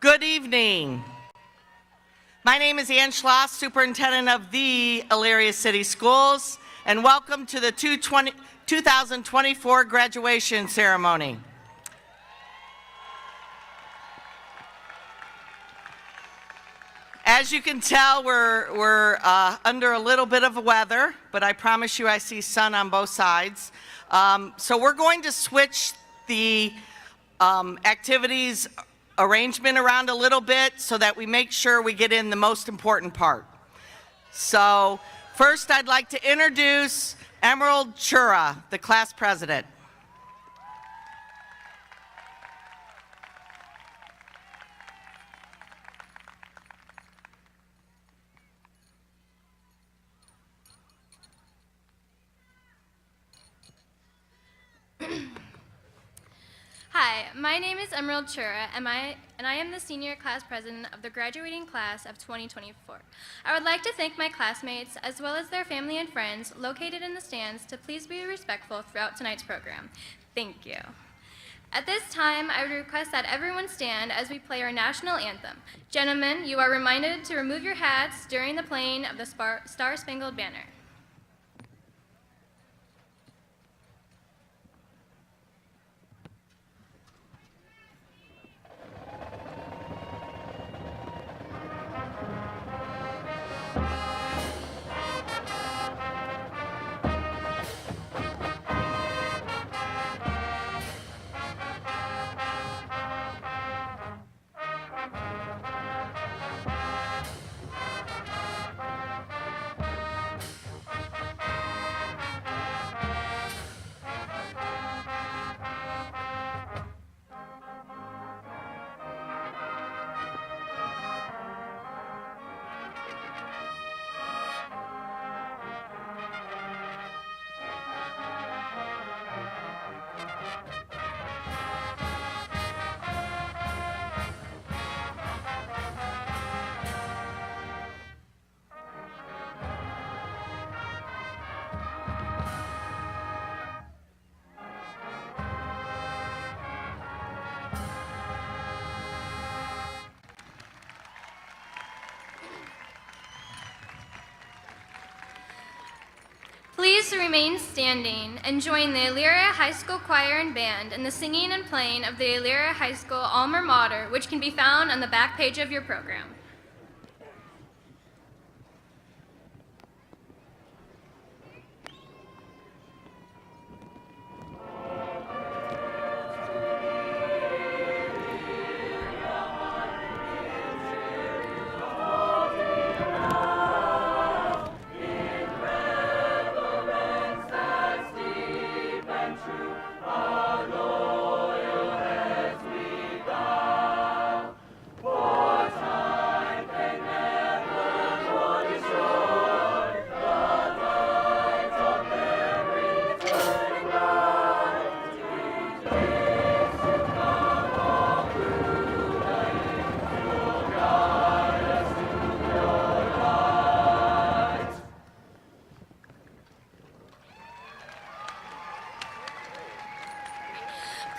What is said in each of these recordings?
Good evening. My name is Ann Schloss, Superintendent of the Elyria City Schools, and welcome to the 2024 graduation ceremony. As you can tell, we're under a little bit of weather, but I promise you I see sun on both sides. So we're going to switch the activities arrangement around a little bit so that we make sure we get in the most important part. So first I'd like to introduce Emerald Chura, the class president. Hi, my name is Emerald Chura, and I am the senior class president of the graduating class of 2024. I would like to thank my classmates, as well as their family and friends located in the stands, to please be respectful throughout tonight's program. Thank you. At this time, I would request that everyone stand as we play our national anthem. Gentlemen, you are reminded to remove your hats during the playing of the Star-Spangled Banner. please remain standing and join the Elyria High School Choir and Band in the singing and playing of the Elyria High School alma mater, which can be found on the back page of your program.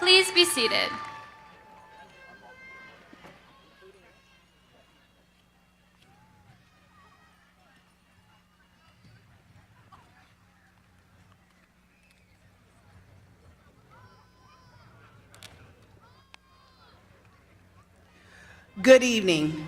Please be seated. Good evening.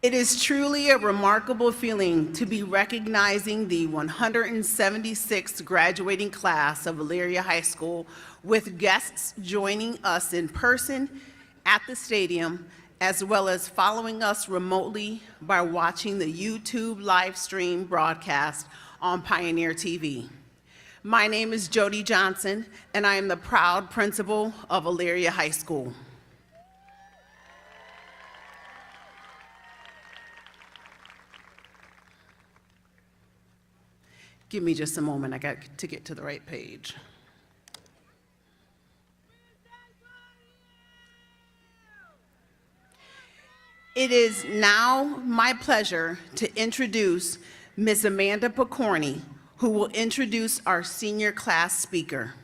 It is truly a remarkable feeling to be recognizing the 176th graduating class of Elyria High School, with guests joining us in person at the stadium, as well as following us remotely by watching the YouTube live stream broadcast on Pioneer TV. My name is Jody Johnson, and I am the proud principal of Elyria High School. Give me just a moment, I got to get to the right page. It is now my pleasure to introduce Ms. Amanda Picorni, who will introduce our senior class speaker.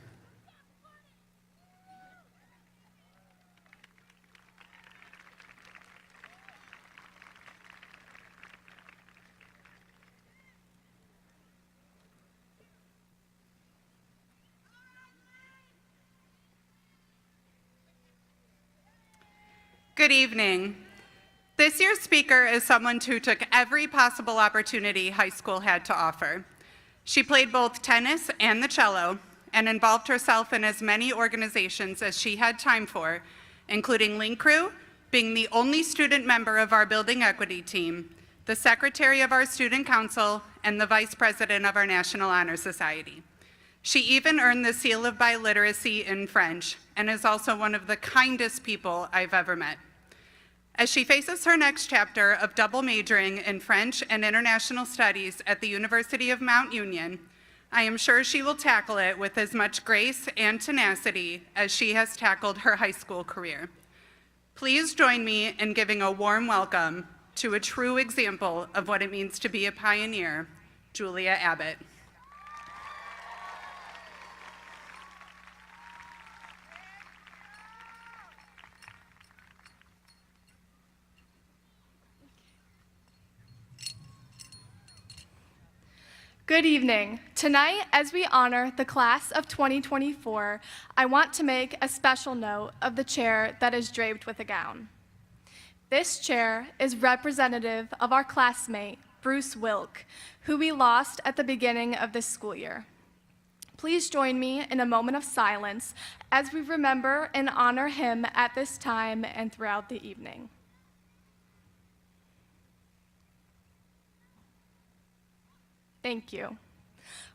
Good evening. This year's speaker is someone who took every possible opportunity high school had to offer. She played both tennis and the cello and involved herself in as many organizations as she had time for, including Link Crew, being the only student member of our building equity team, the secretary of our student council, and the vice president of our National Honor Society. She even earned the seal of biliteracy in French and is also one of the kindest people I've ever met. As she faces her next chapter of double majoring in French and International Studies at the University of Mount Union, I am sure she will tackle it with as much grace and tenacity as she has tackled her high school career. Please join me in giving a warm welcome to a true example of what it means to be a pioneer, Julia Abbott. Good evening. Tonight, as we honor the class of 2024, I want to make a special note of the chair that is draped with a gown. This chair is representative of our classmate, Bruce Wilk, who we lost at the beginning of this school year. Please join me in a moment of silence as we remember and honor him at this time and throughout the evening. Thank you.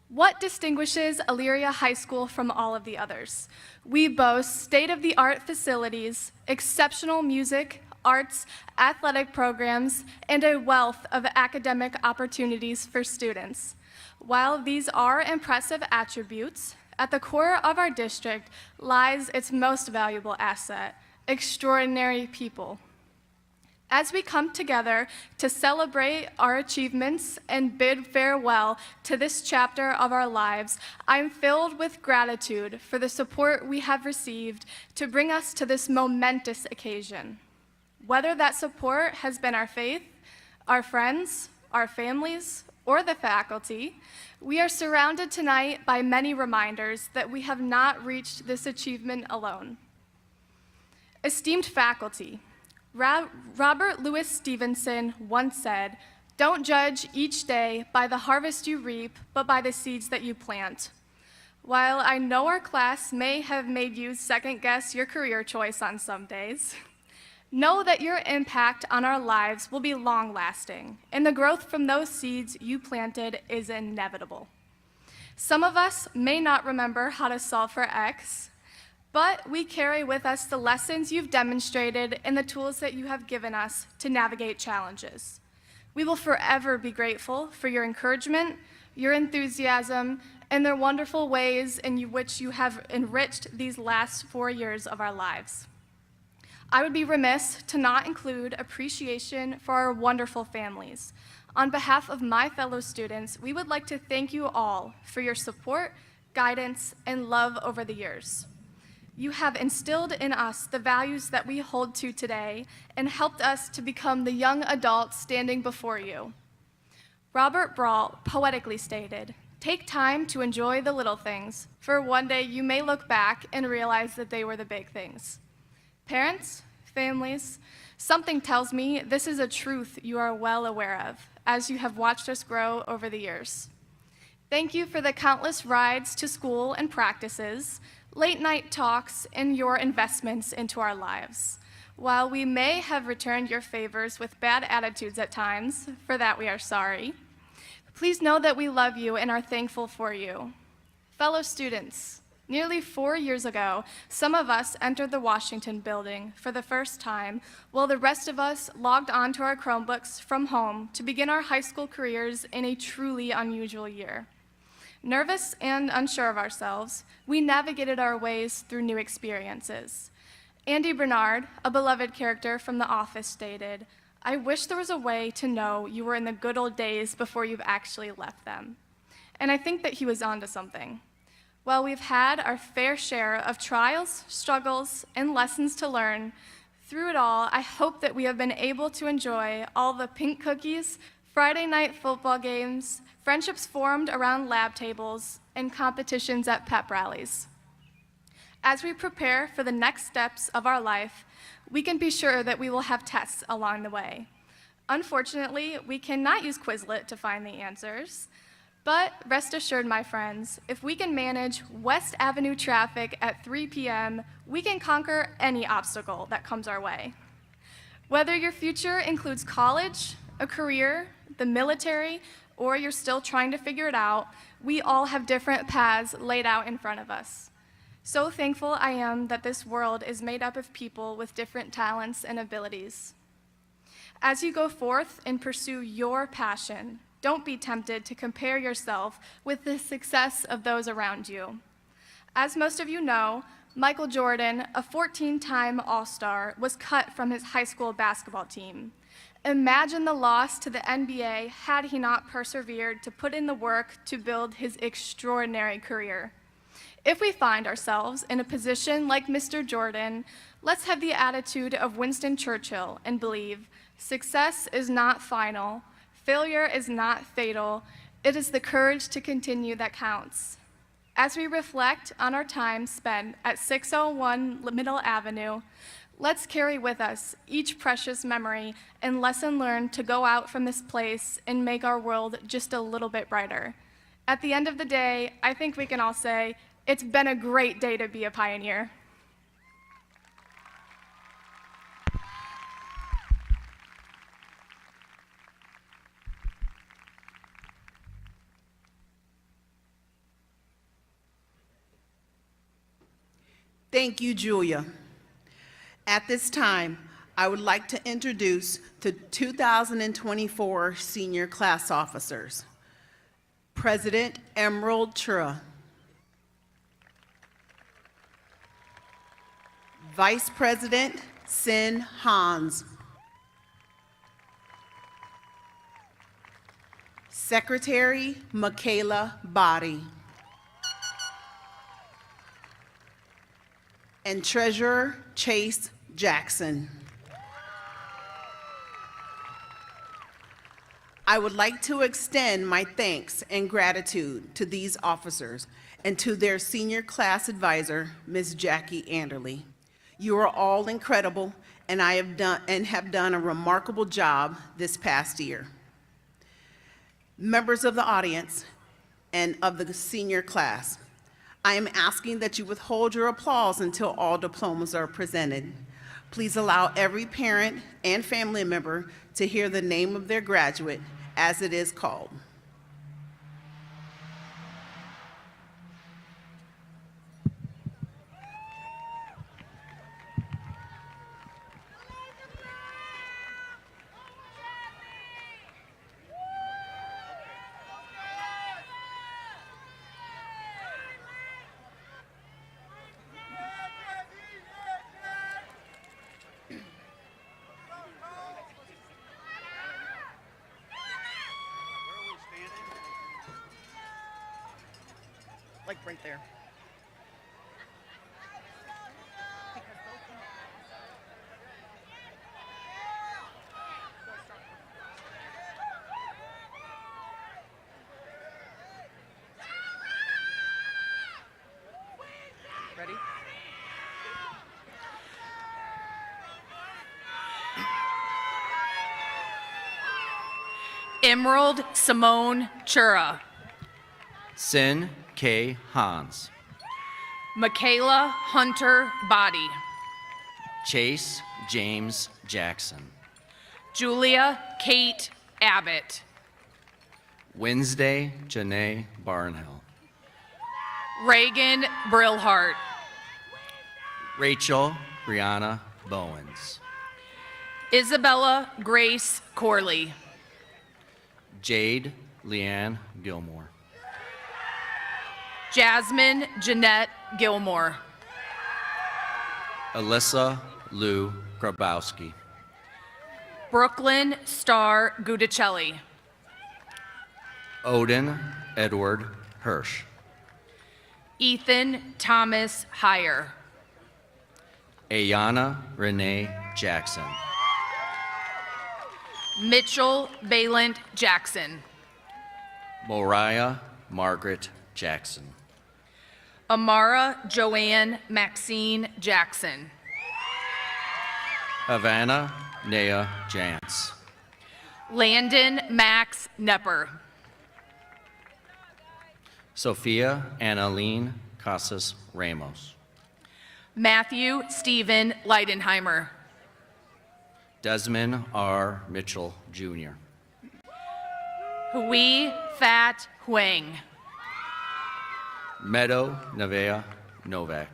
What distinguishes Elyria High School from all of the others? We boast state-of-the-art facilities, exceptional music, arts, athletic programs, and a wealth of academic opportunities for students. While these are impressive attributes, at the core of our district lies its most valuable asset, extraordinary people. As we come together to celebrate our achievements and bid farewell to this chapter of our lives, I'm filled with gratitude for the support we have received to bring us to this momentous occasion. Whether that support has been our faith, our friends, our families, or the faculty, we are surrounded tonight by many reminders that we have not reached this achievement alone. Esteemed faculty, Robert Louis Stevenson once said, "Don't judge each day by the harvest you reap, but by the seeds that you plant." While I know our class may have made you second-guess your career choice on some days, know that your impact on our lives will be long-lasting, and the growth from those seeds you planted is inevitable. Some of us may not remember how to solve for X, but we carry with us the lessons you've demonstrated and the tools that you have given us to navigate challenges. We will forever be grateful for your encouragement, your enthusiasm, and the wonderful ways in which you have enriched these last 4 years of our lives. I would be remiss to not include appreciation for our wonderful families. On behalf of my fellow students, we would like to thank you all for your support, guidance, and love over the years. You have instilled in us the values that we hold to today and helped us to become the young adults standing before you. Robert Brault poetically stated, "Take time to enjoy the little things, for one day you may look back and realize that they were the big things." Parents, families, something tells me this is a truth you are well aware of as you have watched us grow over the years. Thank you for the countless rides to school and practices, late-night talks, and your investments into our lives. While we may have returned your favors with bad attitudes at times, for that we are sorry, please know that we love you and are thankful for you. Fellow students, nearly 4 years ago, some of us entered the Washington building for the first time, while the rest of us logged onto our Chromebooks from home to begin our high school careers in a truly unusual year. Nervous and unsure of ourselves, we navigated our ways through new experiences. Andy Bernard, a beloved character from The Office, stated, "I wish there was a way to know you were in the good old days before you've actually left them." And I think that he was onto something. While we've had our fair share of trials, struggles, and lessons to learn, through it all, I hope that we have been able to enjoy all the pink cookies, Friday night football games, friendships formed around lab tables, and competitions at pep rallies. As we prepare for the next steps of our life, we can be sure that we will have tests along the way. Unfortunately, we cannot use Quizlet to find the answers. But rest assured, my friends, if we can manage West Avenue traffic at 3 p.m., we can conquer any obstacle that comes our way. Whether your future includes college, a career, the military, or you're still trying to figure it out, we all have different paths laid out in front of us. So thankful I am that this world is made up of people with different talents and abilities. As you go forth and pursue your passion, don't be tempted to compare yourself with the success of those around you. As most of you know, Michael Jordan, a 14-time All-Star, was cut from his high school basketball team. Imagine the loss to the NBA had he not persevered to put in the work to build his extraordinary career. If we find ourselves in a position like Mr. Jordan, let's have the attitude of Winston Churchill and believe success is not final, failure is not fatal, it is the courage to continue that counts. As we reflect on our time spent at 601 Middle Avenue, let's carry with us each precious memory and lesson learned to go out from this place and make our world just a little bit brighter. At the end of the day, I think we can all say, it's been a great day to be a pioneer. Thank you, Julia. At this time, I would like to introduce the 2024 senior class officers. President Emerald Chura. Vice President Sin Hans. Secretary Michaela Body. And Treasurer Chase Jackson. I would like to extend my thanks and gratitude to these officers and to their senior class advisor, Ms. Jackie Anderley. You are all incredible, and have done a remarkable job this past year. Members of the audience and of the senior class, I am asking that you withhold your applause until all diplomas are presented. Please allow every parent and family member to hear the name of their graduate as it is called. Like right there. Ready? Emerald Simone Chura. Sin K. Hans. Michaela Hunter Body. Chase James Jackson. Julia Kate Abbott. Wednesday Janae Barnhill. Reagan Brillhart. Rachel Brianna Bowens. Isabella Grace Corley. Jade Leanne Gilmore. Jasmine Jeanette Gilmore. Alyssa Lou Grabowski. Brooklyn Star Gudicelli. Odin Edward Hirsch. Ethan Thomas Heyer. Ayana Renee Jackson. Mitchell Baylant Jackson. Moriah Margaret Jackson. Amara Joanne Maxine Jackson. Havana Nea Jantz. Landon Max Nepper. Sophia Annalene Casas Ramos. Matthew Stephen Leidenheimer. Desmond R. Mitchell, Jr. Hui Fat Huang. Meadow Nevea Novak.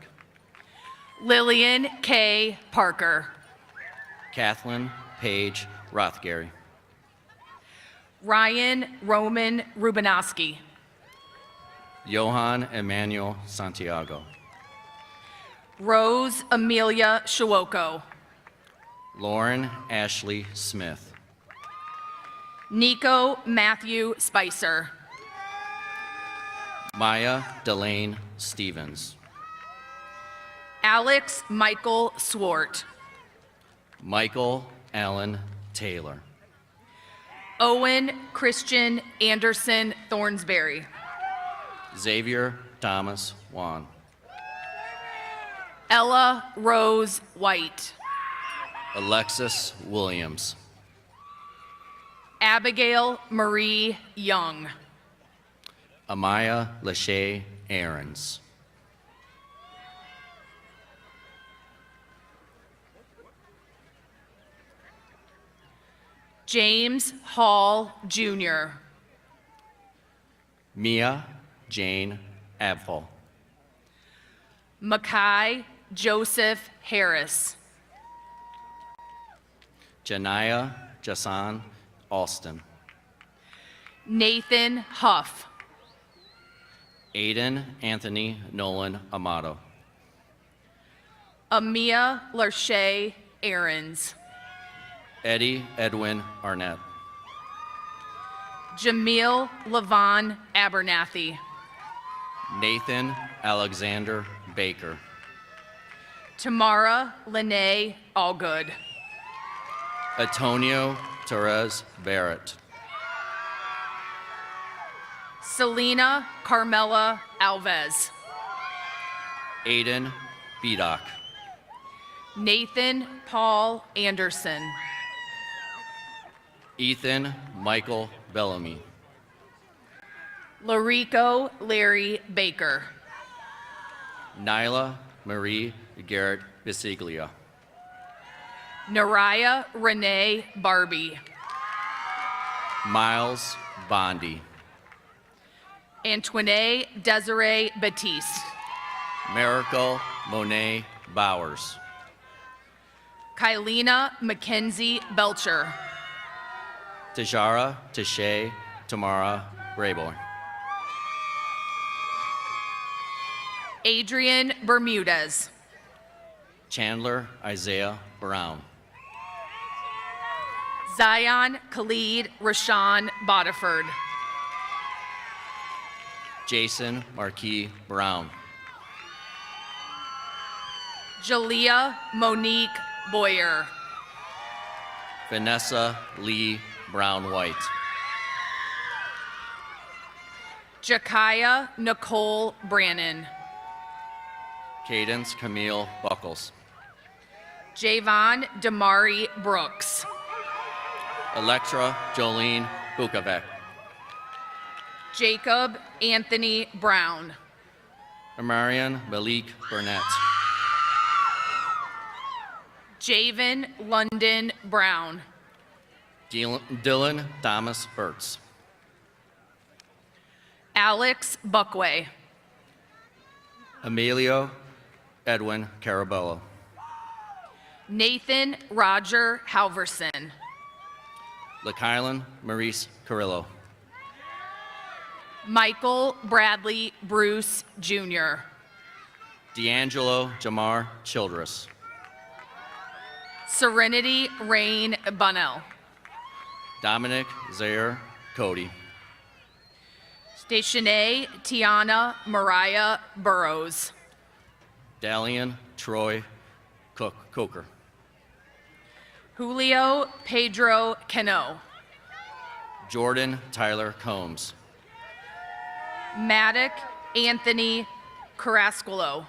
Lillian K. Parker. Kathleen Paige Rothgary. Ryan Roman Rubinowski. Johann Emmanuel Santiago. Rose Amelia Shawoko. Lauren Ashley Smith. Nico Matthew Spicer. Maya Delane Stevens. Alex Michael Swart. Michael Allen Taylor. Owen Christian Anderson Thornsberry. Xavier Thomas Wan. Ella Rose White. Alexis Williams. Abigail Marie Young. Amaya Lachey Aarons. James Hall Jr. Mia Jane Abfall. Makai Joseph Harris. Janaya Jason Alston. Nathan Huff. Aiden Anthony Nolan Amato. Amia Larche Aarons. Eddie Edwin Arnett. Jamil Levon Abernathy. Nathan Alexander Baker. Tamara Lene Allgood. Antonio Torres Barrett. Selena Carmela Alves. Aiden Bedock. Nathan Paul Anderson. Ethan Michael Bellamy. Larico Larry Baker. Nyla Marie Garrett Bisiglia. Naraya Renee Barbie. Miles Bondi. Antoine Desiree Batiste. Miracle Monet Bowers. Kylena Mackenzie Belcher. Tajara Tashay Tamara Brayboy. Adrian Bermudez. Chandler Isaiah Brown. Zion Khalid Rashawn Bodiford. Jason Marquis Brown. Jalea Monique Boyer. Vanessa Lee Brown White. Jakaya Nicole Brannon. Cadence Camille Buckles. Javon Damari Brooks. Electra Jolene Bukovac. Jacob Anthony Brown. Marion Malik Burnett. Javen London Brown. Dylan Thomas Burtz. Alex Buckway. Emilio Edwin Carabello. Nathan Roger Halverson. LaKylan Maurice Carrillo. Michael Bradley Bruce Jr. D'Angelo Jamar Childress. Serenity Rain Bunnell. Dominic Zaire Cody. Statione Tiana Mariah Burrows. Dalian Troy Coker. Julio Pedro Cano. Jordan Tyler Combs. Maddock Anthony Carasquillo.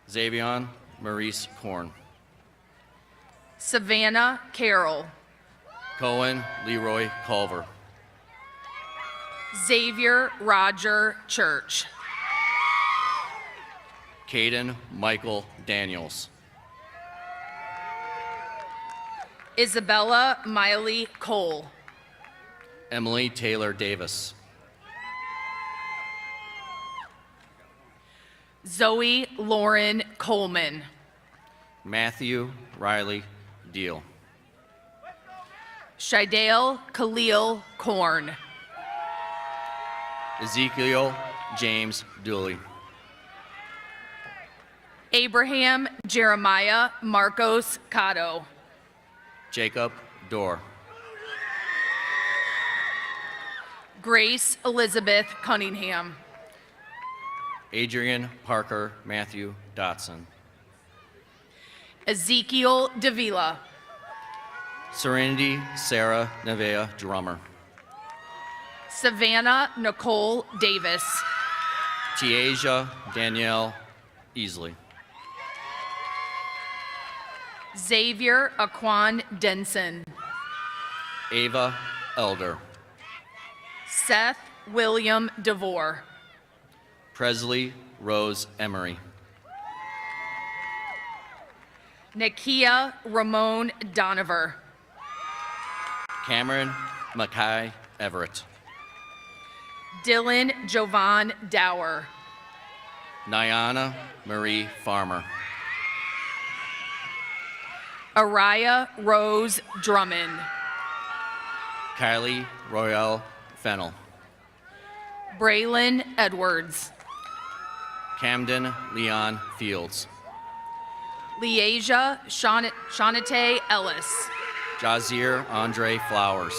Xavion Maurice Korn. Savannah Carroll. Cohen Leroy Culver. Xavier Roger Church. Caden Michael Daniels. Isabella Miley Cole. Emily Taylor Davis. Zoe Lauren Coleman. Matthew Riley Deal. Shidale Khalil Korn. Ezekiel James Dooley. Abraham Jeremiah Marcos Cotto. Jacob Dorr. Grace Elizabeth Cunningham. Adrian Parker Matthew Dotson. Ezekiel Davila. Serenity Sarah Nevea Drummer. Savannah Nicole Davis. Tiaja Danielle Easley. Xavier Aquan Denson. Ava Elder. Seth William DeVore. Presley Rose Emery. Nakia Ramon Donover. Cameron Mackay Everett. Dylan Jovan Dower. Nyana Marie Farmer. Araya Rose Drummond. Kylie Royale Fennel. Braylon Edwards. Camden Leon Fields. Liasia Shawnate Ellis. Jazir Andre Flowers.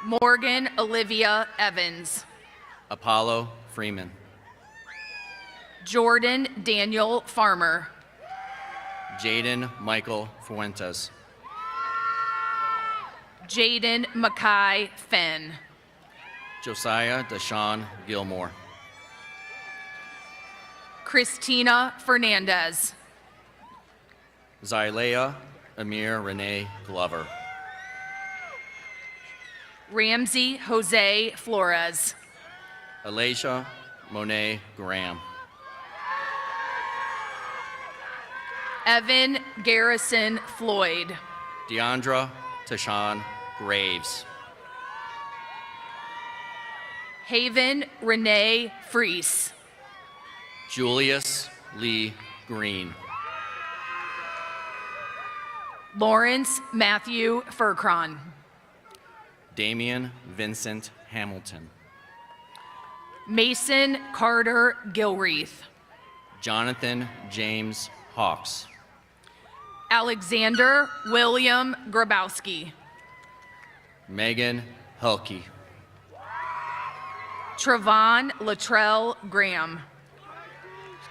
Morgan Olivia Evans. Apollo Freeman. Jordan Daniel Farmer. Jaden Michael Fuentes. Jaden Mackay Fenn. Josiah Deshawn Gilmore. Christina Fernandez. Zylea Amir Renee Glover. Ramsey Jose Flores. Alasia Monet Graham. Evan Garrison Floyd. Deandra Tashawn Graves. Haven Renee Freese. Julius Lee Green. Lawrence Matthew Furcron. Damian Vincent Hamilton. Mason Carter Gilreath. Jonathan James Hawks. Alexander William Grabowski. Megan Hulke. Trevon Latrell Graham.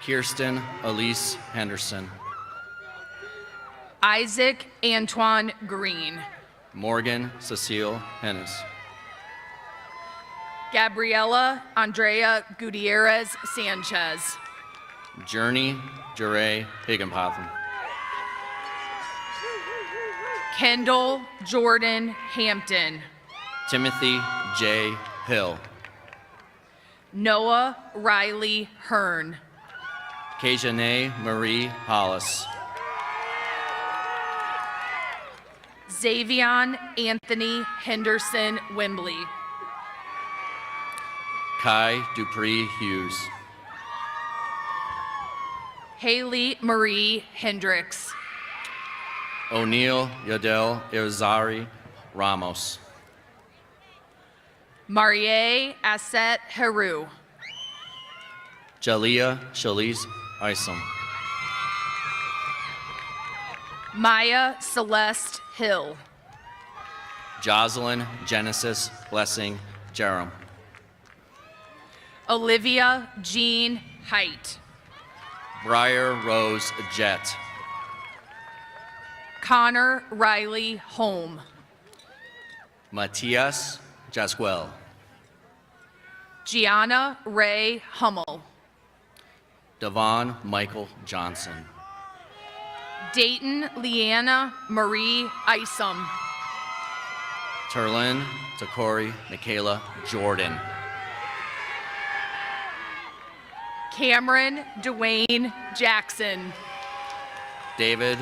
Kirsten Elise Henderson. Isaac Antoine Green. Morgan Cecile Hennis. Gabriela Andrea Gutierrez Sanchez. Journey Jure Higginbotham. Kendall Jordan Hampton. Timothy J. Hill. Noah Riley Hearn. Kejanae Marie Hollis. Xavion Anthony Henderson Wembley. Kai Dupree Hughes. Haley Marie Hendricks. O'Neill Yadel Irizarry Ramos. Marie Asset Heru. Jalea Shalice Isom. Maya Celeste Hill. Jocelyn Genesis Blessing Jerem. Olivia Jean Height. Briar Rose Jett. Connor Riley Holm. Matias Jasquel. Gianna Ray Hummel. Devon Michael Johnson. Dayton Leanna Marie Isom. Terlin Takori Michaela Jordan. Cameron Dwayne Jackson. David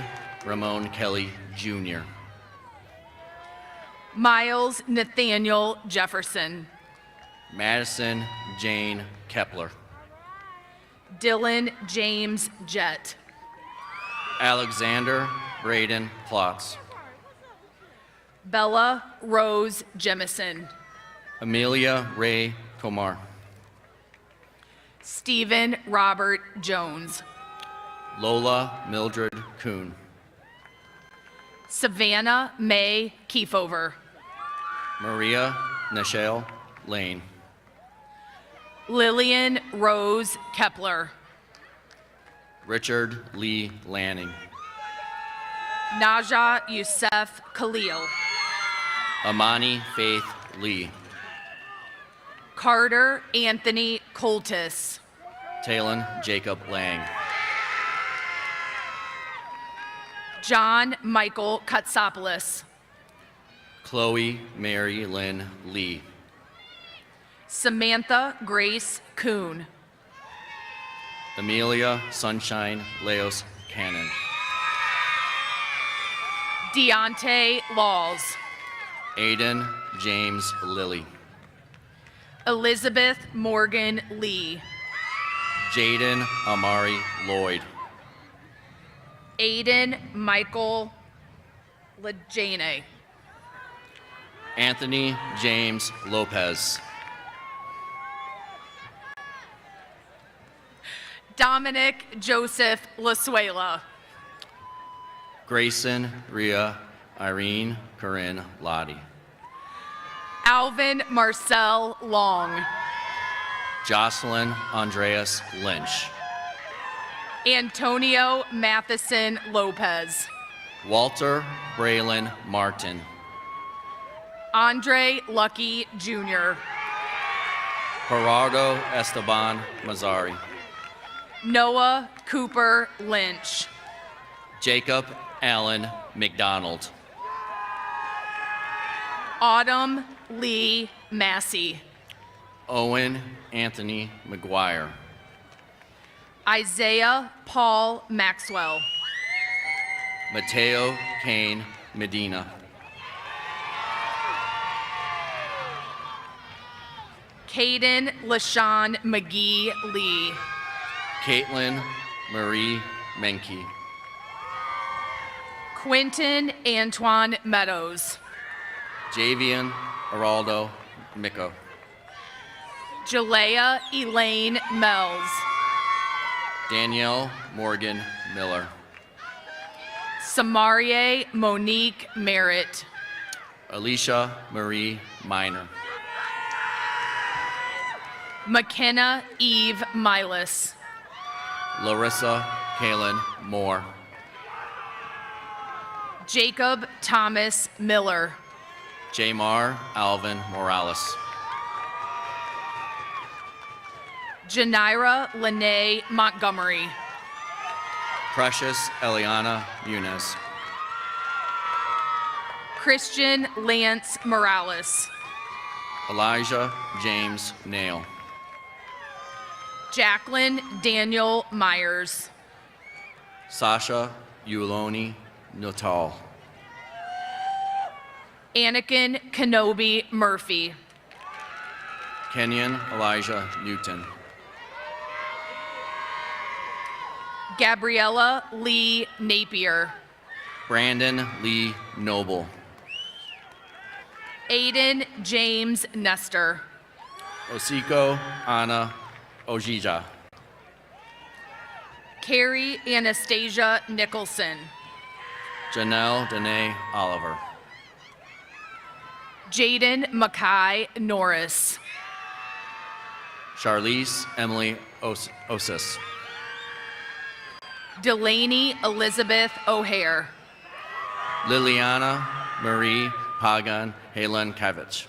Ramon Kelly Jr. Miles Nathaniel Jefferson. Madison Jane Kepler. Dylan James Jett. Alexander Braden Plotz. Bella Rose Jemison. Amelia Ray Tomar. Stephen Robert Jones. Lola Mildred Kuhn. Savannah May Kiefover. Maria Nichelle Lane. Lillian Rose Kepler. Richard Lee Lanning. Naja Youssef Khalil. Amani Faith Lee. Carter Anthony Coltis. Talon Jacob Lang. John Michael Katsopoulos. Chloe Mary Lynn Lee. Samantha Grace Kuhn. Amelia Sunshine Leos Cannon. Deontay Laws. Aiden James Lilly. Elizabeth Morgan Lee. Jaden Amari Lloyd. Aiden Michael Lejane. Anthony James Lopez. Dominic Joseph Lasuela. Grayson Rhea Irene Corinne Lottie. Alvin Marcel Long. Jocelyn Andreas Lynch. Antonio Matheson Lopez. Walter Braylon Martin. Andre Lucky Jr., Gerardo Esteban Mazzari, Noah Cooper Lynch, Jacob Allen McDonald, Autumn Lee Massey, Owen Anthony McGuire, Isaiah Paul Maxwell, Mateo Kane Medina, Caden LaShawn McGee Lee, Caitlin Marie Menke, Quentin Antoine Meadows, Javian Araldo Miko, Jalea Elaine Mells, Danielle Morgan Miller, Samarie Monique Merritt, Alicia Marie Miner, McKenna Eve Milas, Larissa Kalen Moore, Jacob Thomas Miller, Jamar Alvin Morales, Janira Lene Montgomery, Precious Eliana Muniz, Christian Lance Morales, Elijah James Nail, Jacqueline Daniel Myers, Sasha Uloni Nuttall, Anakin Kenobi Murphy, Kenyon Elijah Newton, Gabriella Lee Napier, Brandon Lee Noble, Aiden James Nestor, Osiko Anna Ojija, Carrie Anastasia Nicholson, Janelle Danae Oliver, Jaden Mackay Norris, Charlize Emily Osis, Delaney Elizabeth O'Hare, Liliana Marie Pagan Helen Kavich,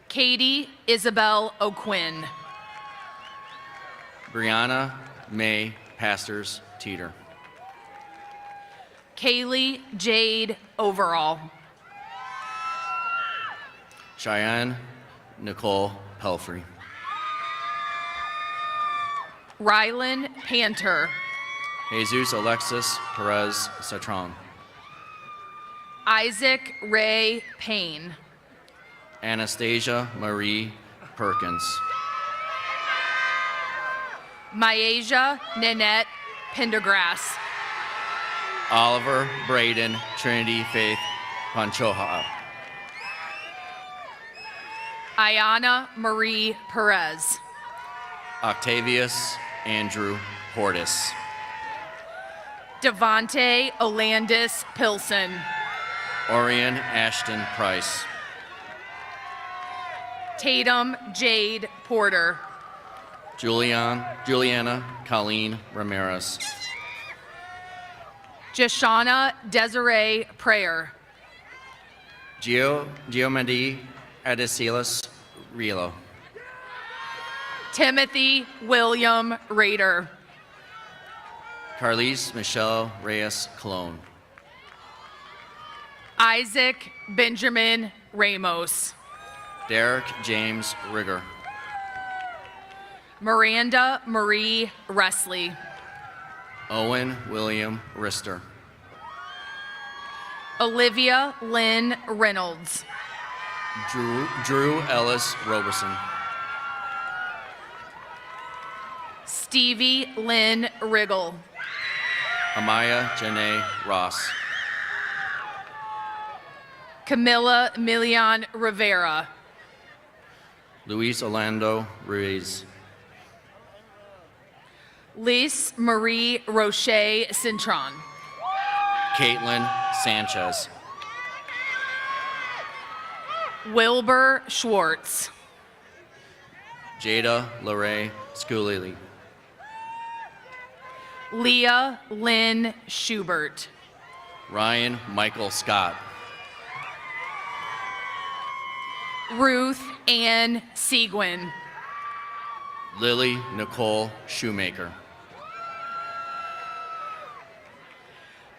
Katie Isabel O'Quinn, Brianna May Pastors Teeter, Kaylee Jade Overall, Cheyenne Nicole Pelfrey, Rylan Panter, Jesus Alexis Perez Citron, Isaac Ray Payne, Anastasia Marie Perkins, Myasia Nanette Pendergrass, Oliver Braden Trinity Faith Panchoha, Ayana Marie Perez, Octavius Andrew Portis, Devonte Olandis Pilson, Orion Ashton Price, Tatum Jade Porter, Juliana Colleen Ramirez, Jashana Desiree Prayer, Geomedi Adesilas Rilo, Timothy William Rader, Carlise Michelle Reyes Cologne, Isaac Benjamin Ramos, Derek James Rigger, Miranda Marie Resley, Owen William Rister, Olivia Lynn Reynolds, Drew Ellis Roberson, Stevie Lynn Riggle, Amaya Janae Ross, Camilla Milian Rivera, Luis Orlando Ruiz, Lise Marie Roche Cintron, Caitlin Sanchez, Wilbur Schwartz, Jada Lorraine Scully, Leah Lynn Schubert, Ryan Michael Scott, Ruth Ann Seguin. Lily Nicole Shoemaker.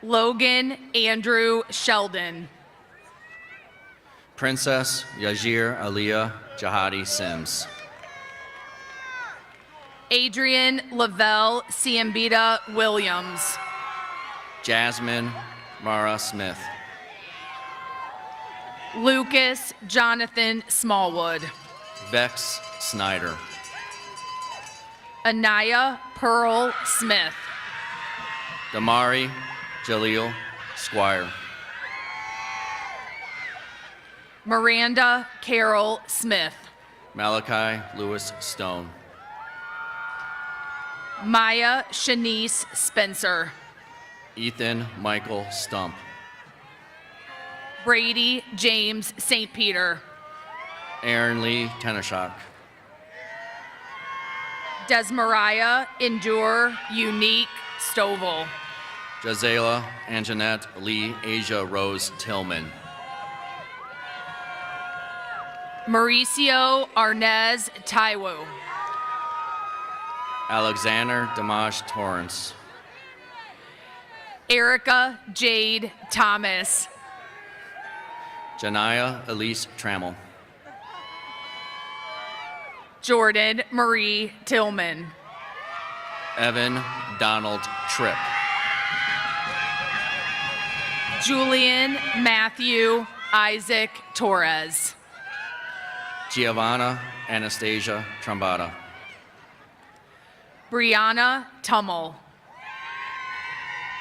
Logan Andrew Sheldon. Princess Yajir Aliyah Jahadi Sims. Adrian Lavelle Ciambita Williams. Jasmine Mara Smith. Lucas Jonathan Smallwood. Vex Snyder. Anaya Pearl Smith. Damari Jaleel Squire. Miranda Carol Smith. Malachi Lewis Stone. Maya Shanice Spencer. Ethan Michael Stump. Brady James St. Peter. Aaron Lee Teneshok. Desmariah Endure Unique Stovall. Jazela Anjanette Lee Asia Rose Tillman. Mauricio Arnez Taiwo. Alexander Damaj Torrance. Erica Jade Thomas. Janaya Elise Trammell. Jordan Marie Tillman. Evan Donald Tripp. Julian Matthew Isaac Torres. Giovanna Anastasia Trombata. Brianna Tummel.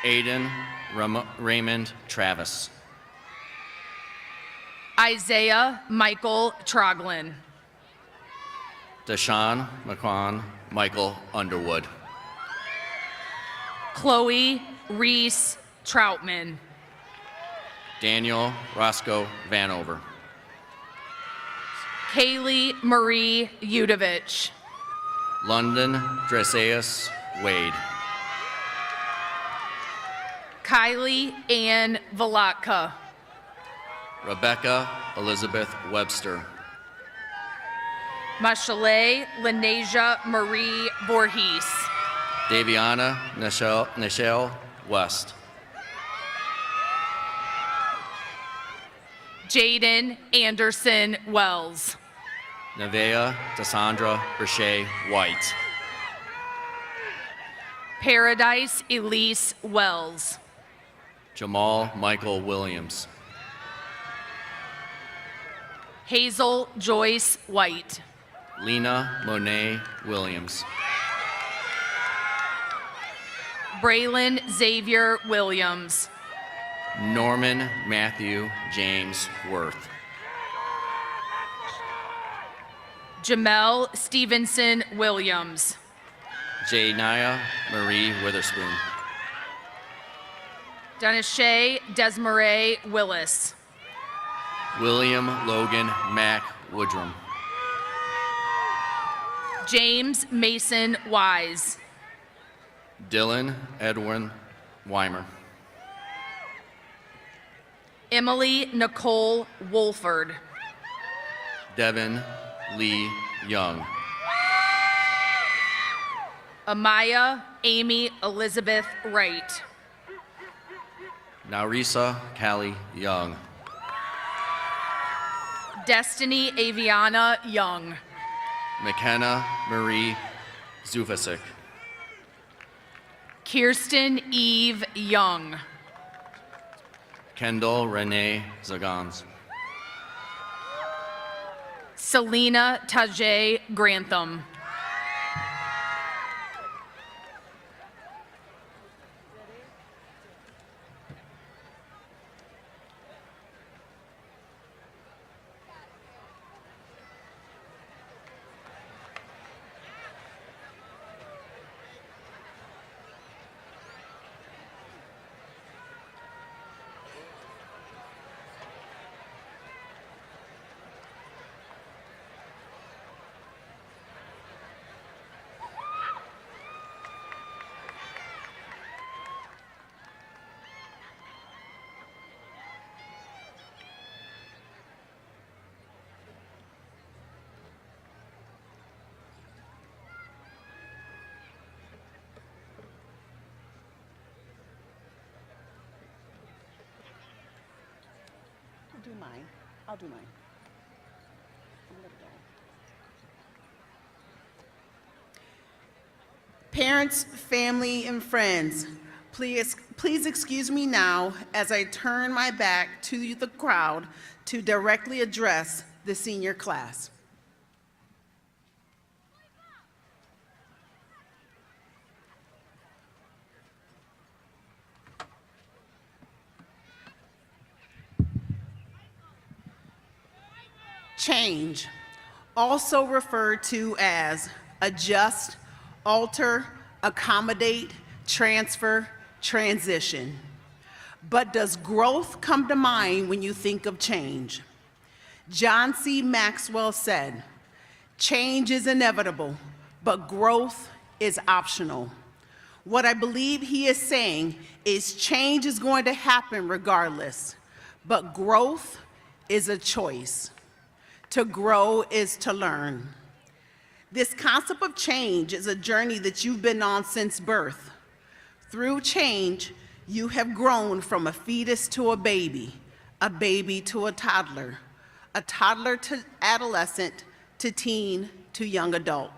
Aiden Raymond Travis. Isaiah Michael Troglin. Deshaun McQuan Michael Underwood. Chloe Reese Troutman. Daniel Roscoe Vanover. Kaylee Marie Udovich. London Dreseus Wade. Kylie Ann Valatka. Rebecca Elizabeth Webster. Mashale Lenasia Marie Voorhees. Daviana Nichelle West. Jaden Anderson Wells. Nevea Cassandra Brachet White. Paradise Elise Wells. Jamal Michael Williams. Hazel Joyce White. Lena Monet Williams. Braylon Xavier Williams. Norman Matthew James Worth. Jamel Stevenson Williams. Janaya Marie Witherspoon. Donashay Desmarais Willis. William Logan Mack Woodrum. James Mason Wise. Dylan Edwin Weimer. Emily Nicole Wolford. Devin Lee Young. Amaya Amy Elizabeth Wright. Naurisa Callie Young. Destiny Aviana Young. McKenna Marie Zufasik. Kirsten Eve Young. Kendall Renee Zagans. Selena Tajay Grantham. do mine. I'll do mine. I'm gonna go. Parents, family, and friends, please excuse me now as I turn my back to the crowd to directly address the senior class. Change, also referred to as adjust, alter, accommodate, transfer, transition. But does growth come to mind when you think of change? John C. Maxwell said, "Change is inevitable, but growth is optional." What I believe he is saying is change is going to happen regardless, but growth is a choice. To grow is to learn. This concept of change is a journey that you've been on since birth. Through change, you have grown from a fetus to a baby to a toddler to adolescent, to teen, to young adult.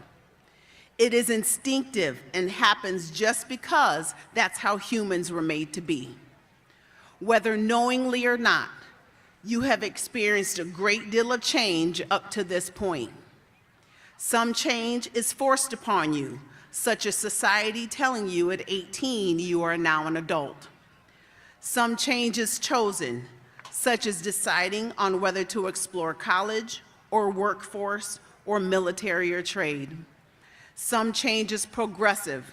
It is instinctive and happens just because that's how humans were made to be. Whether knowingly or not, you have experienced a great deal of change up to this point. Some change is forced upon you, such as society telling you at 18 you are now an adult. Some change is chosen, such as deciding on whether to explore college or workforce or military or trade. Some change is progressive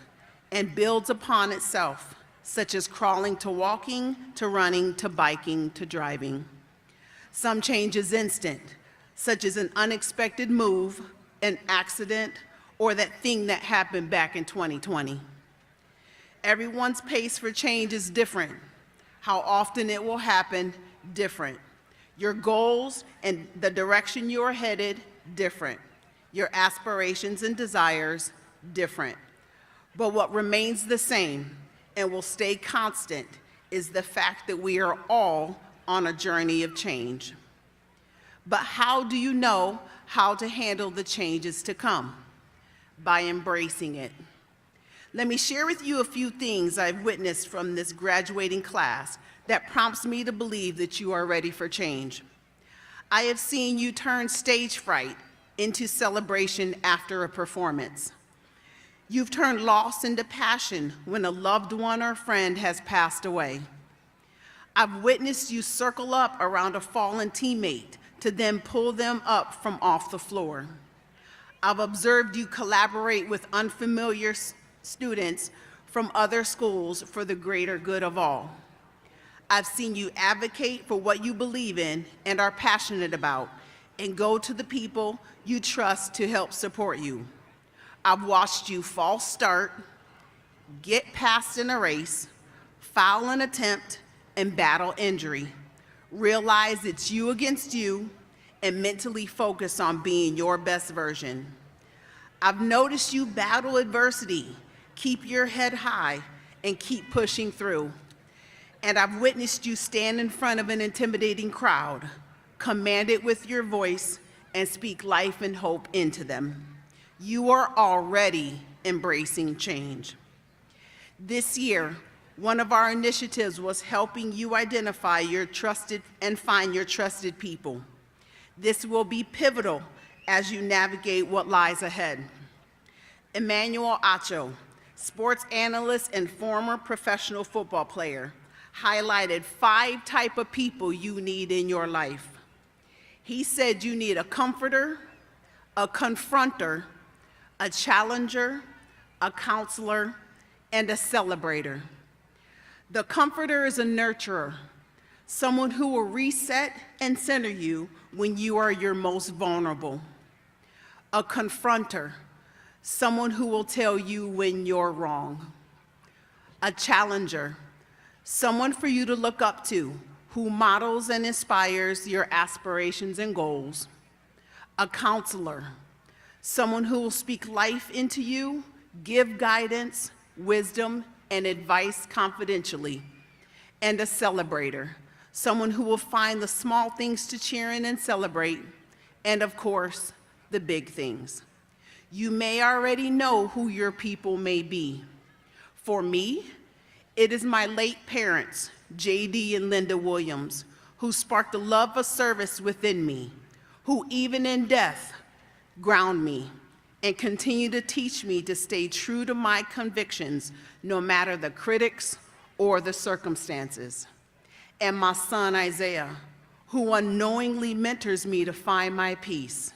and builds upon itself, such as crawling to walking, to running, to biking, to driving. Some change is instant, such as an unexpected move, an accident, or that thing that happened back in 2020. Everyone's pace for change is different. How often it will happen, different. Your goals and the direction you are headed, different. Your aspirations and desires, different. But what remains the same and will stay constant is the fact that we are all on a journey of change. But how do you know how to handle the changes to come? By embracing it. Let me share with you a few things I've witnessed from this graduating class that prompts me to believe that you are ready for change. I have seen you turn stage fright into celebration after a performance. You've turned loss into passion when a loved one or friend has passed away. I've witnessed you circle up around a fallen teammate to then pull them up from off the floor. I've observed you collaborate with unfamiliar students from other schools for the greater good of all. I've seen you advocate for what you believe in and are passionate about, and go to the people you trust to help support you. I've watched you false start, get past in a race, foul an attempt, and battle injury. Realize it's you against you, and mentally focus on being your best version. I've noticed you battle adversity, keep your head high, and keep pushing through. And I've witnessed you stand in front of an intimidating crowd, command it with your voice, and speak life and hope into them. You are already embracing change. This year, one of our initiatives was helping you identify your trusted and find your trusted people. This will be pivotal as you navigate what lies ahead. Emmanuel Acho, sports analyst and former professional football player, highlighted 5 types of people you need in your life. He said you need a comforter, a confronter, a challenger, a counselor, and a celebrator. The comforter is a nurturer, someone who will reset and center you when you are your most vulnerable. A confronter, someone who will tell you when you're wrong. A challenger, someone for you to look up to, who models and inspires your aspirations and goals. A counselor, someone who will speak life into you, give guidance, wisdom, and advice confidentially. And a celebrator, someone who will find the small things to cheer in and celebrate, and of course, the big things. You may already know who your people may be. For me, it is my late parents, J.D. and Linda Williams, who sparked the love of service within me, who even in death ground me and continue to teach me to stay true to my convictions, no matter the critics or the circumstances. And my son, Isaiah, who unknowingly mentors me to find my peace,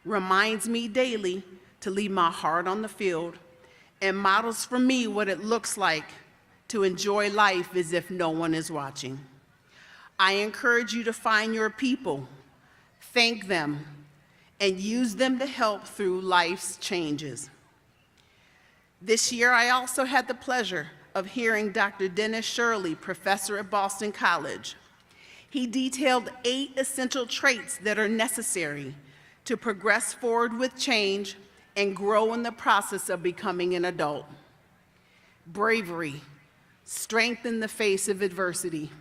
reminds me daily to leave my heart on the field, and models for me what it looks like to enjoy life as if no one is watching. I encourage you to find your people, thank them, and use them to help through life's changes. This year, I also had the pleasure of hearing Dr. Dennis Shirley, professor at Boston College. He detailed 8 essential traits that are necessary to progress forward with change and grow in the process of becoming an adult. Bravery, strength in the face of adversity,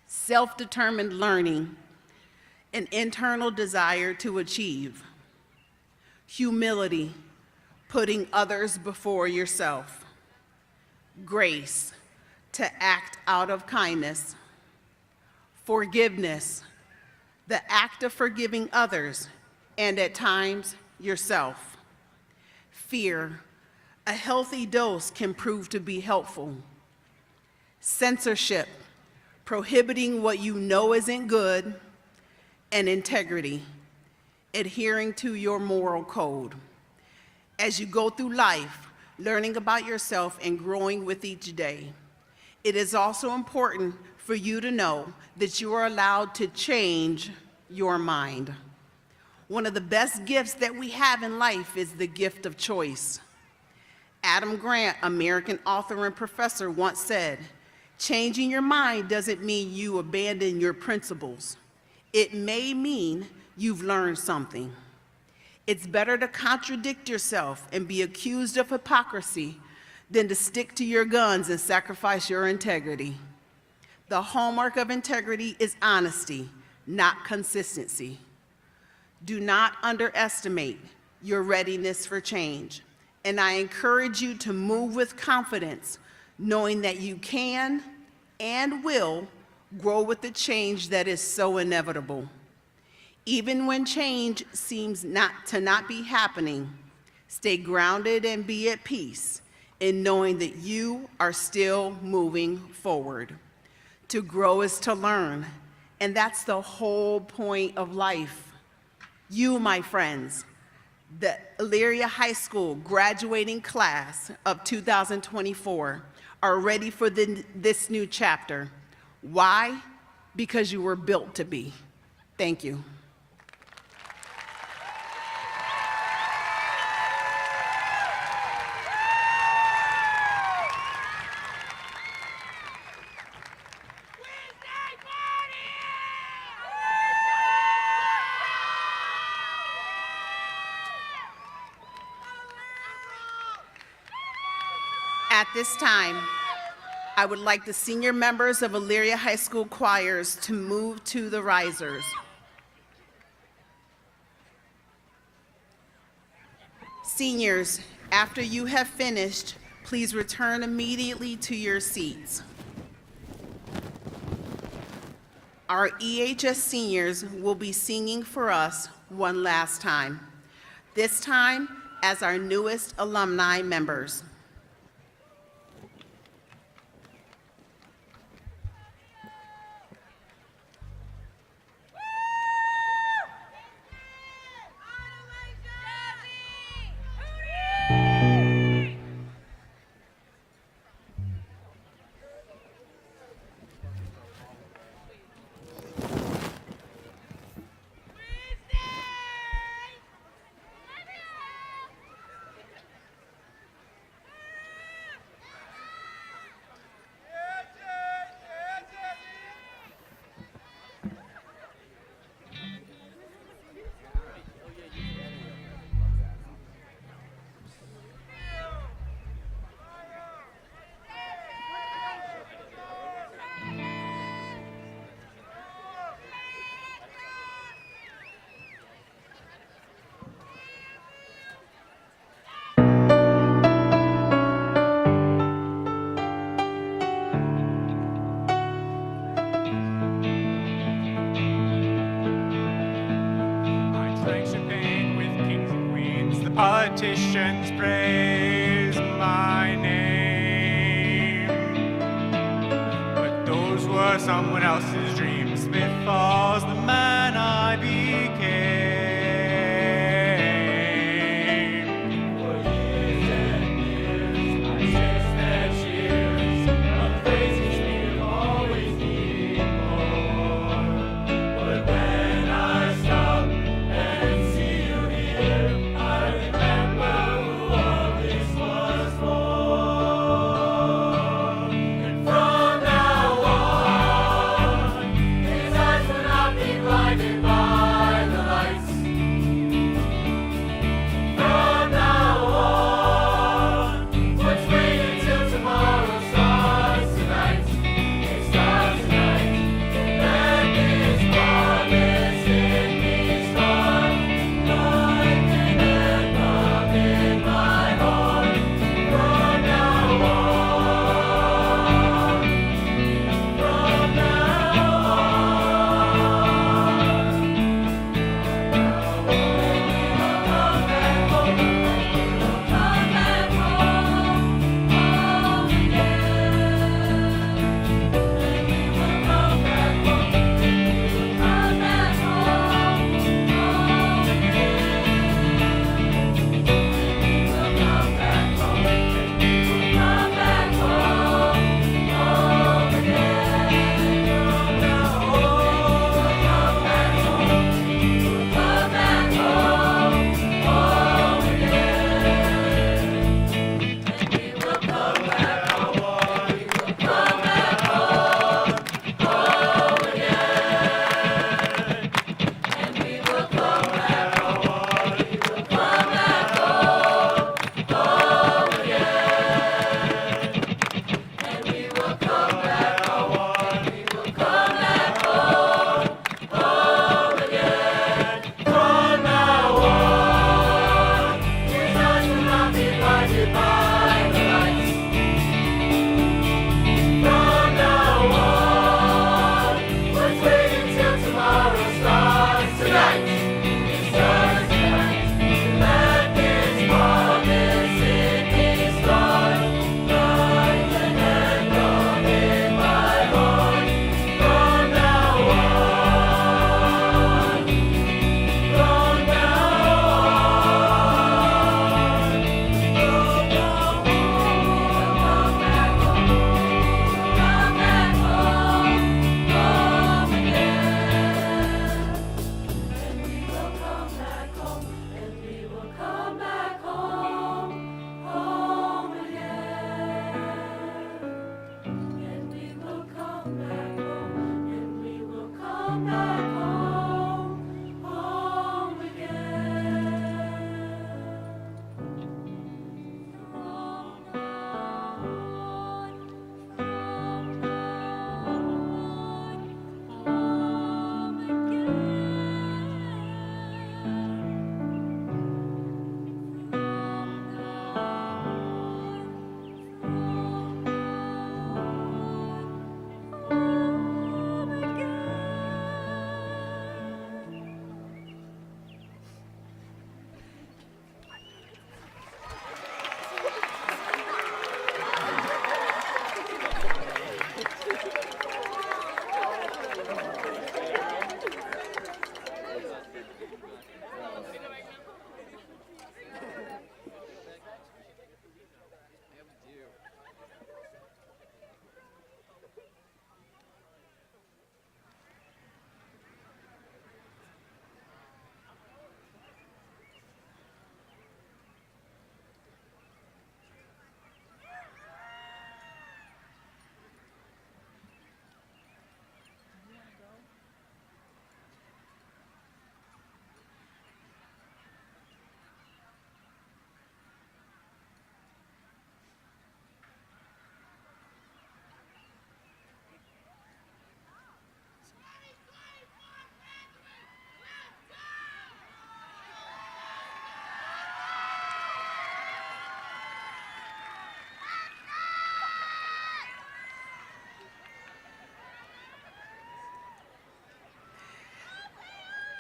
self-determined learning, an internal desire to achieve, humility, putting others before yourself, grace, to act out of kindness, forgiveness, the act of forgiving others, and at times, yourself. Fear, a healthy dose can prove to be helpful. Censorship, prohibiting what you know isn't good, and integrity, adhering to your moral code. As you go through life, learning about yourself and growing with each day, it is also important for you to know that you are allowed to change your mind. One of the best gifts that we have in life is the gift of choice. Adam Grant, American author and professor, once said, "Changing your mind doesn't mean you abandon your principles. It may mean you've learned something." It's better to contradict yourself and be accused of hypocrisy than to stick to your guns and sacrifice your integrity. The hallmark of integrity is honesty, not consistency. Do not underestimate your readiness for change, and I encourage you to move with confidence, knowing that you can and will grow with the change that is so inevitable. Even when change seems not be happening, stay grounded and be at peace in knowing that you are still moving forward. To grow is to learn, and that's the whole point of life. You, my friends, the Elyria High School graduating class of 2024 are ready for this new chapter. Why? Because you were built to be. Thank you. At this time, I would like the senior members of Elyria High School choirs to move to the risers. Seniors, after you have finished, please return immediately to your seats. Our EHS seniors will be singing for us one last time, this time as our newest alumni members. politicians praise my name. But those were someone else's dreams. Smith Falls, the man I became. For years and years, I chased their cheers. Amazing speed, always needing more. But when I stop and see you here, I remember who all this was for. And from now on, his eyes will not be blinded by the lights. From now on, let's wait until tomorrow starts tonight. It starts tonight. Let this promise in me start. Like an anthem in my heart. From now on. From now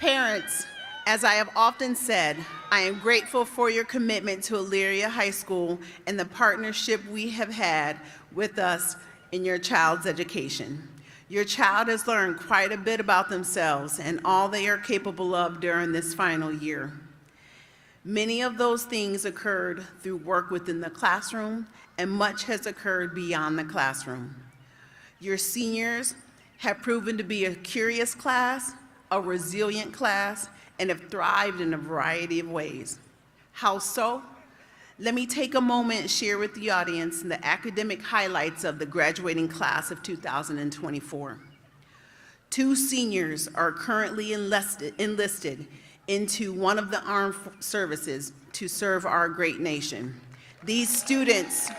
Parents, As I have often said, I am grateful for your commitment to Elyria High School and the partnership we have had with us in your child's education. Your child has learned quite a bit about themselves and all they are capable of during this final year. Many of those things occurred through work within the classroom, and much has occurred beyond the classroom. Your seniors have proven to be a curious class, a resilient class, and have thrived in a variety of ways. How so? Let me take a moment and share with the audience the academic highlights of the graduating class of 2024. 2 seniors are currently enlisted into one of the armed services to serve our great nation. These students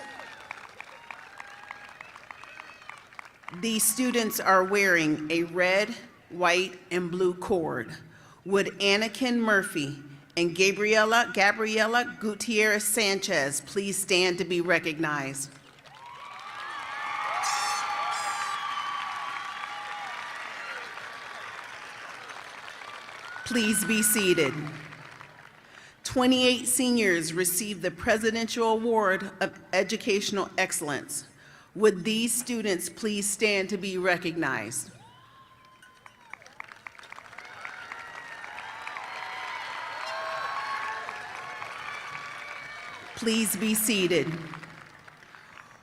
are wearing a red, white, and blue cord. Would Anakin Murphy and Gabriela Gutierrez Sanchez please stand to be recognized? Please be seated. 28 seniors received the Presidential Award of Educational Excellence. Would these students please stand to be recognized? Please be seated.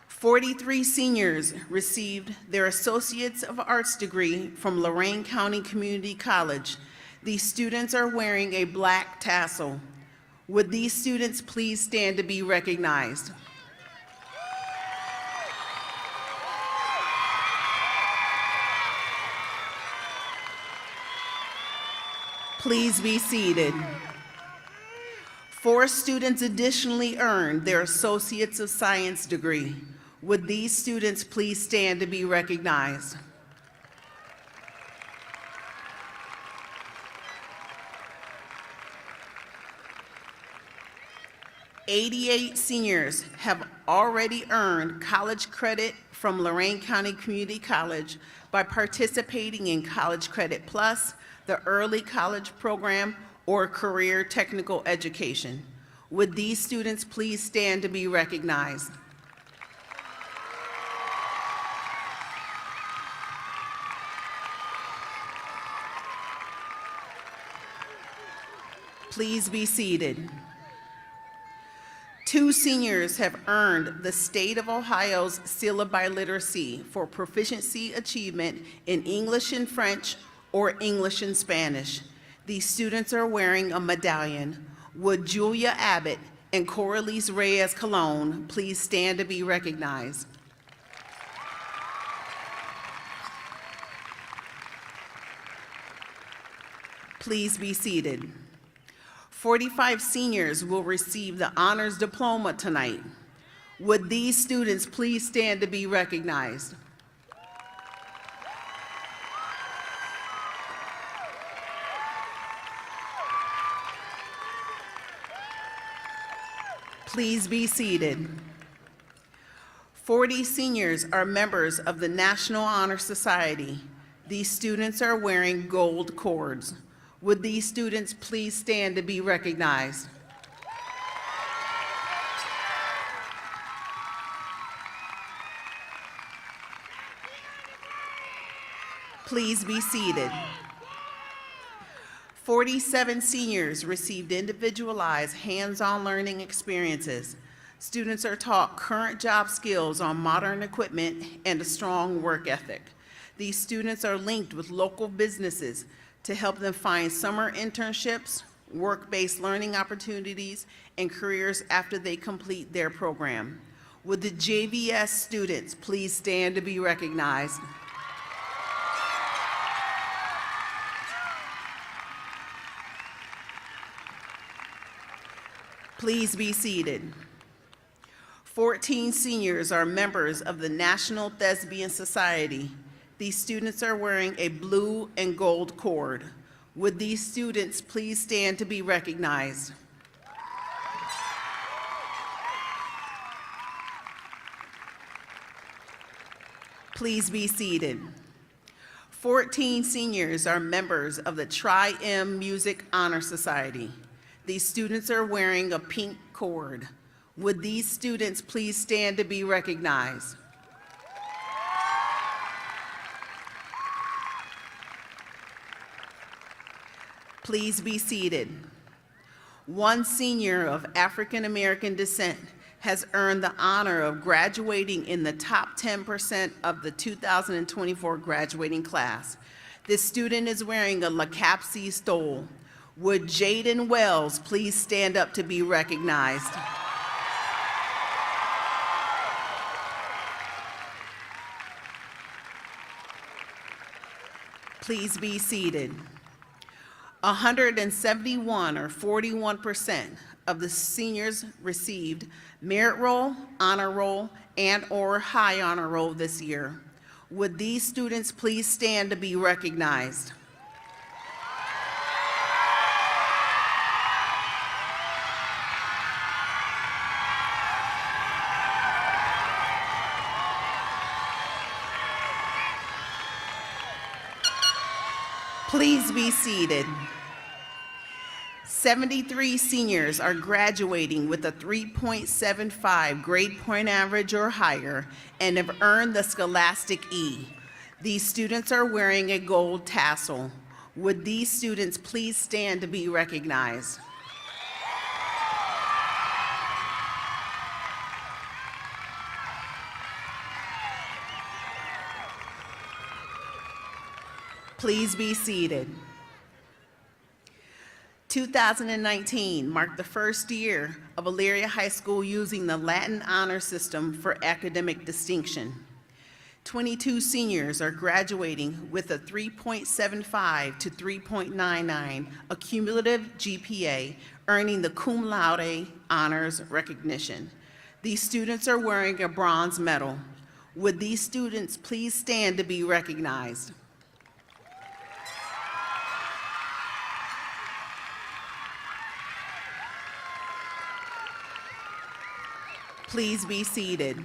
43 seniors received their Associates of Arts degree from Lorain County Community College. These students are wearing a black tassel. Would these students please stand to be recognized? Please be seated. 4 students additionally earned their Associates of Science degree. Would these students please stand to be recognized? "88 seniors have already earned college credit from Lorain County Community College by participating in College Credit Plus, the Early College Program, or Career Technical Education. Would these students please stand to be recognized? Please be seated. 2 seniors have earned the State of Ohio's Seal of Biliteracy for proficiency achievement in English and French or English and Spanish. These students are wearing a medallion. Would Julia Abbott and Coralise Reyes Colon please stand to be recognized? Please be seated. 45 seniors will receive the honors diploma tonight. Would these students please stand to be recognized? Please be seated. 40 seniors are members of the National Honor Society. These students are wearing gold cords. Would these students please stand to be recognized? Please be seated. 47 seniors received individualized hands-on learning experiences. Students are taught current job skills on modern equipment and a strong work ethic. These students are linked with local businesses to help them find summer internships, work-based learning opportunities, and careers after they complete their program. Would the JVS students please stand to be recognized? Please be seated. 14 seniors are members of the National Thespian Society. These students are wearing a blue and gold cord. Would these students please stand to be recognized? Please be seated. 14 seniors are members of the Tri-M Music Honor Society. These students are wearing a pink cord. Would these students please stand to be recognized? Please be seated. One senior of African American descent has earned the honor of graduating in the top 10% of the 2024 graduating class. This student is wearing a LaCapsi stole. Would Jaden Wells please stand up to be recognized? Please be seated. 171, or 41%, of the seniors received merit roll, honor roll, and/or high honor roll this year. Would these students please stand to be recognized? Please be seated. 73 seniors are graduating with a 3.75 grade point average or higher and have earned the Scholastic E. These students are wearing a gold tassel. Would these students please stand to be recognized? Please be seated. 2019 marked the first year of Elyria High School using the Latin Honor System for academic distinction. 22 seniors are graduating with a 3.75 to 3.99 accumulative GPA, earning the cum laude honors recognition. These students are wearing a bronze medal. Would these students please stand to be recognized? Please be seated.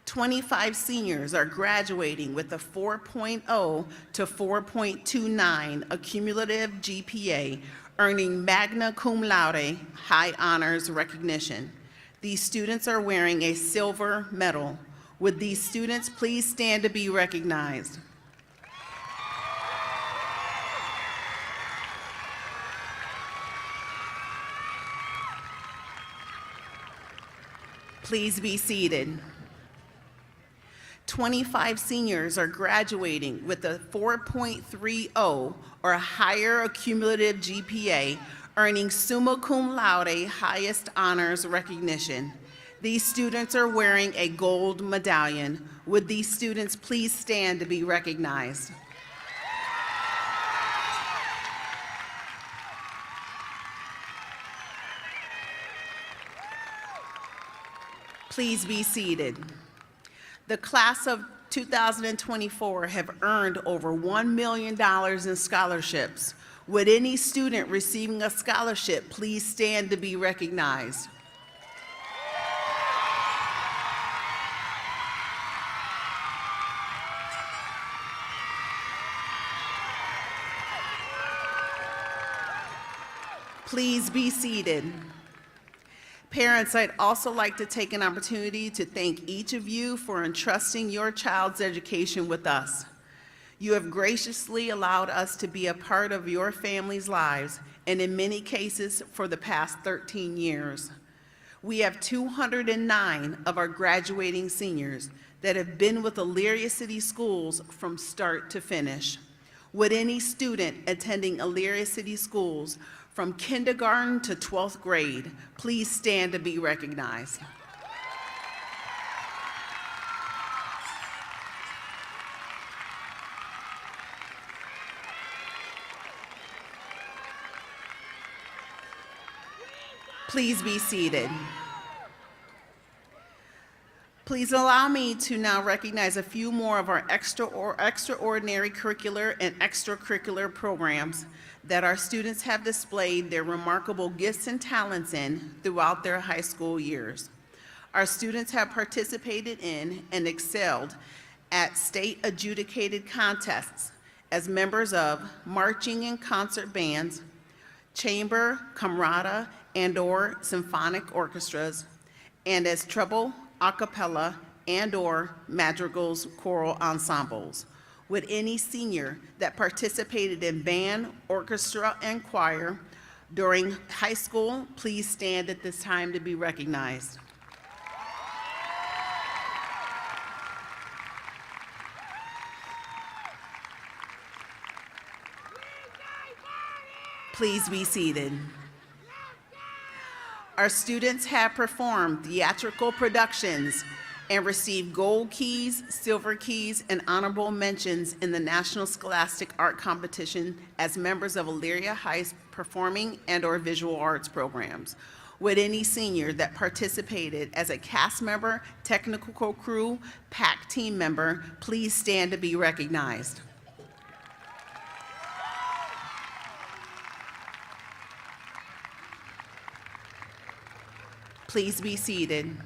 25 seniors are graduating with a 4.0 to 4.29 accumulative GPA, earning magna cum laude high honors recognition. These students are wearing a silver medal. Would these students please stand to be recognized? Please be seated. 25 seniors are graduating with a 4.30 or higher accumulative GPA, earning summa cum laude highest honors recognition. These students are wearing a gold medallion. Would these students please stand to be recognized? Please be seated. The class of 2024 have earned over $1 million in scholarships. Would any student receiving a scholarship please stand to be recognized? Please be seated. Parents, I'd also like to take an opportunity to thank each of you for entrusting your child's education with us. You have graciously allowed us to be a part of your family's lives, and in many cases, for the past 13 years. We have 209 of our graduating seniors that have been with Elyria City Schools from start to finish. Would any student attending Elyria City Schools from kindergarten to 12th grade please stand to be recognized? Please be seated. Please allow me to now recognize a few more of our extraordinary curricular and extracurricular programs that our students have displayed their remarkable gifts and talents in throughout their high school years. Our students have participated in and excelled at state adjudicated contests as members of marching and concert bands, chamber, camerata, and/or symphonic orchestras, and as treble, a cappella, and/or madrigals choral ensembles. Would any senior that participated in band, orchestra, and choir during high school please stand at this time to be recognized? Please be seated. Our students have performed theatrical productions and received gold keys, silver keys, and honorable mentions in the National Scholastic Art Competition as members of Elyria High's performing and/or visual arts programs. Would any senior that participated as a cast member, technical crew, PAC team member, please stand to be recognized? Please be seated.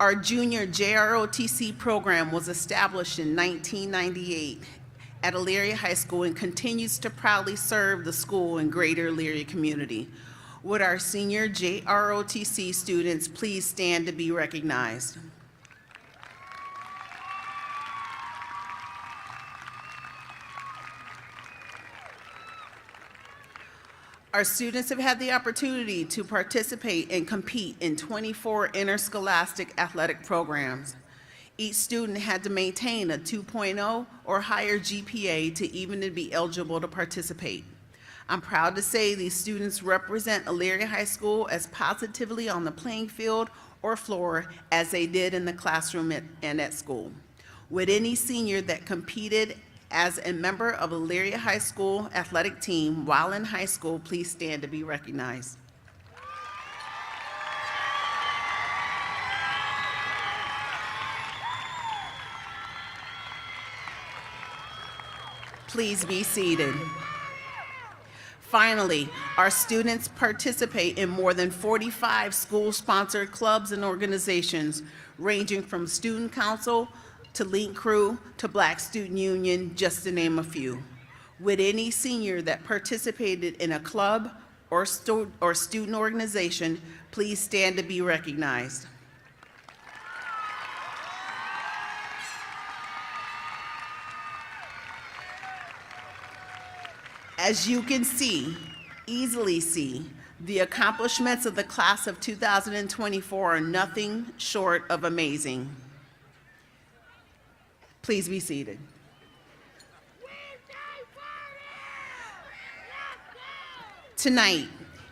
Our junior JROTC program was established in 1998 at Elyria High School and continues to proudly serve the school and greater Elyria community. Would our senior JROTC students please stand to be recognized? Our students have had the opportunity to participate and compete in 24 interscholastic athletic programs. Each student had to maintain a 2.0 or higher GPA to even be eligible to participate. I'm proud to say these students represent Elyria High School as positively on the playing field or floor as they did in the classroom and at school. Would any senior that competed as a member of Elyria High School athletic team while in high school please stand to be recognized? Please be seated. Finally, our students participate in more than 45 school-sponsored clubs and organizations, ranging from student council to Link Crew to Black Student Union, just to name a few. Would any senior that participated in a club or student organization please stand to be recognized? As you can easily see, the accomplishments of the class of 2024 are nothing short of amazing. Please be seated. Tonight,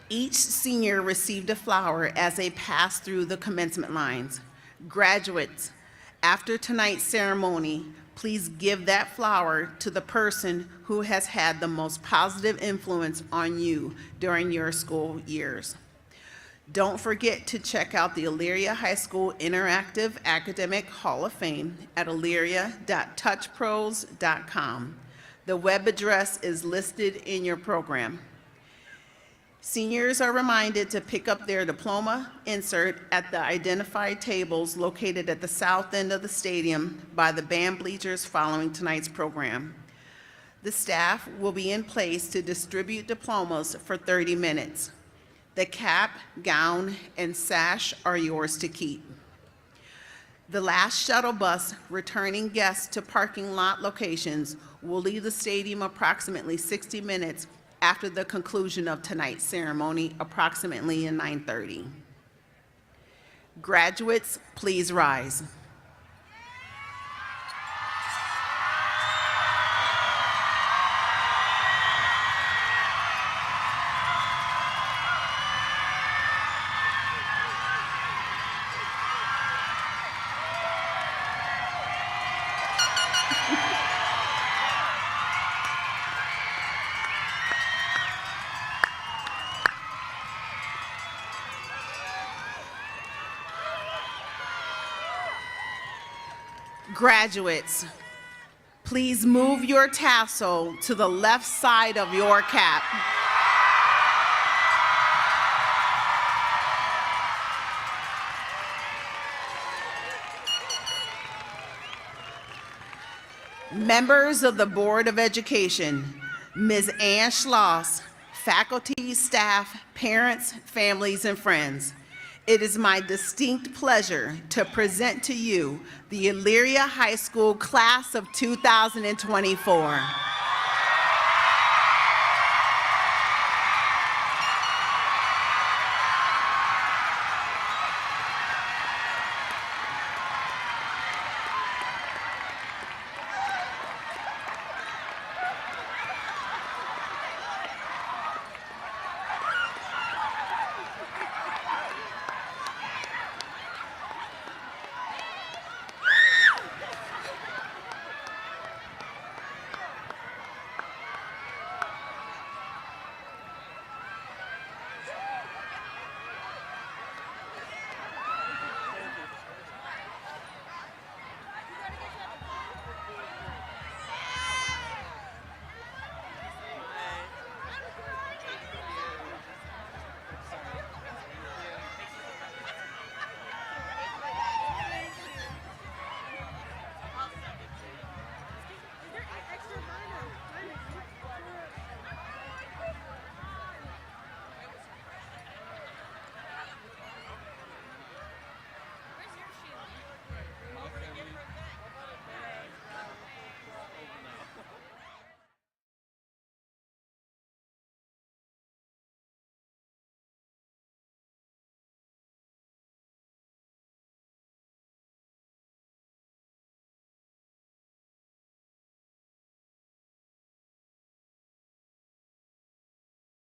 each senior received a flower as they passed through the commencement lines. Graduates, after tonight's ceremony, please give that flower to the person who has had the most positive influence on you during your school years. Don't forget to check out the Elyria High School Interactive Academic Hall of Fame at elyria.touchpros.com. The web address is listed in your program. Seniors are reminded to pick up their diploma insert at the identified tables located at the south end of the stadium by the band bleachers following tonight's program. The staff will be in place to distribute diplomas for 30 minutes. The cap, gown, and sash are yours to keep. The last shuttle bus returning guests to parking lot locations will leave the stadium approximately 60 minutes after the conclusion of tonight's ceremony, approximately at 9:30. Graduates, please rise. Graduates, please move your tassel to the left side of your cap. Members of the Board of Education, Ms. Ann Schloss, faculty, staff, parents, families, and friends, it is my distinct pleasure to present to you the Elyria High School Class of 2024.